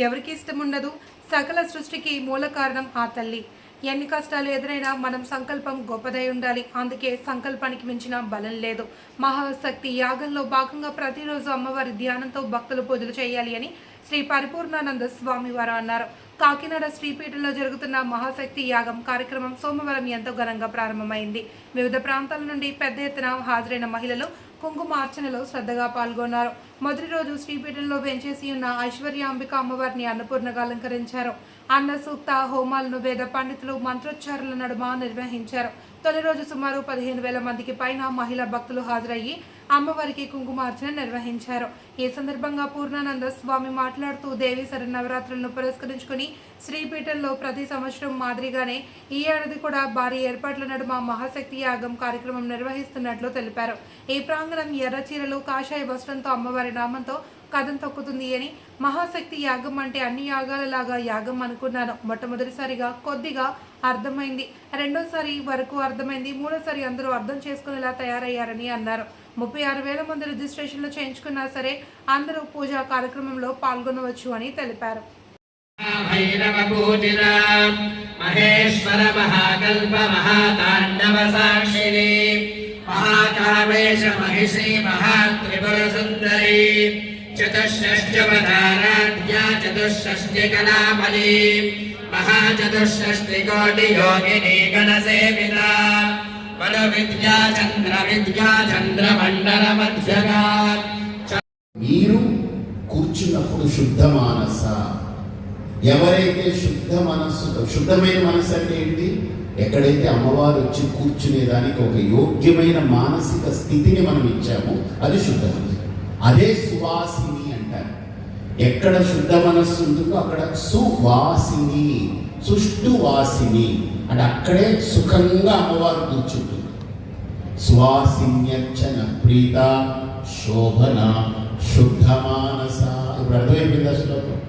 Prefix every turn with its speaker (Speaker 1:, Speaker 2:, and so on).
Speaker 1: ఎవరికి ఇష్టం ఉండదు? సకల సృష్టికి మూల కారణం ఆ తల్లి. ఎన్ని కష్టాలు ఎదురైనా మనం సంకల్పం గొప్పదై ఉండాలి. అందుకే సంకల్పానికి మించిన బలం లేదు. మహాశక్తి యాగంలో భాగంగా ప్రతిరోజు అమ్మవారి ధ్యానంతో భక్తులు పూజలు చేయాలి అని శ్రీ పరిపూర్ణానంద స్వామి వారు అన్నారు. కాకినాడ శ్రీపీఠంలో జరుగుతున్న మహాశక్తి యాగం కార్యక్రమం సోమవారం ఎంతో ఘనంగా ప్రారంభమైంది. వివిధ ప్రాంతాల నుండి పెద్ద ఎత్తున హాజరైన మహిళలు కుంకుమార్చనలో శ్రద్ధగా పాల్గొన్నారు. మొదటి రోజు శ్రీపీఠంలో వెంచేసి ఉన్న ఐశ్వర్యాంబిక అమ్మవారిని అన్నపూర్ణగా అలంకరించారు. అన్న సూక్త హోమాలను వేద పండితులు మంత్రోచ్చారుల నడుమ నిర్వహించారు. తొలి రోజు సుమారు 15,000 మందికి పైన మహిళా భక్తులు హాజరయ్యి అమ్మవారికి కుంకుమార్చన నిర్వహించారు. ఈ సందర్భంగా పూర్ణానంద స్వామి మాట్లాడుతూ దేవి శరన్నవరాత్రులను పురస్కరించుకుని శ్రీపీఠంలో ప్రతి సంవత్సరం మాదిరిగానే ఈ ఏడాది కూడా భారీ ఏర్పాట్ల నడుమ మహాశక్తి యాగం కార్యక్రమం నిర్వహిస్తున్నట్లు తెలిపారు. ఈ ప్రాంగణం ఎర్ర చీరలు కాషాయ వస్త్రంతో అమ్మవారి నామంతో కథం తొక్కుతుంది అని, మహాశక్తి యాగం అంటే అన్ని యాగాలలాగా యాగం అనుకున్నాను. మొట్టమొదటిసారిగా కొద్దిగా అర్థమైంది, రెండోసారి వరకు అర్థమైంది, మూడోసారి అందరూ అర్థం చేసుకునేలా తయారయ్యారని అన్నారు. 36,000 మంది రిజిస్ట్రేషన్లు చేయించుకున్నా సరే అందరూ పూజా కార్యక్రమంలో పాల్గొనవచ్చు అని తెలిపారు.
Speaker 2: మహేశ్వర మహాకల్ప మహాతాండవ సాక్షిని మహాకామేశ మహిషి మహాత్రిపుర సుందరి చతుషష్ట్యవతారాధ్యా చతుషష్టి కళామణి మహాచతుషష్టి కోటి యోగిని గణసేవిత బల విద్యా చంద్ర మండల మధ్యగా.
Speaker 3: మీరు కూర్చున్నప్పుడు శుద్ధ మానస, ఎవరైతే శుద్ధమైన మనసు అంటే ఏంటి? ఎక్కడైతే అమ్మవారు వచ్చి కూర్చునేదానికి ఒక యోగ్యమైన మానసిక స్థితిని మనం ఇచ్చామో అది శుద్ధ మనసు. అదే సువాసిని అంటారు. ఎక్కడ శుద్ధ మనస్సు ఉంటుందో అక్కడ సువాసిని, సుష్టువాసిని అంటే అక్కడే సుఖంగా అమ్మవారు కూర్చుంటుంది. సువాసిన్యచ్చన ప్రీత శోభన శుద్ధ మానస. ఇప్పుడు అర్థమైపోయింది శ్లోకం.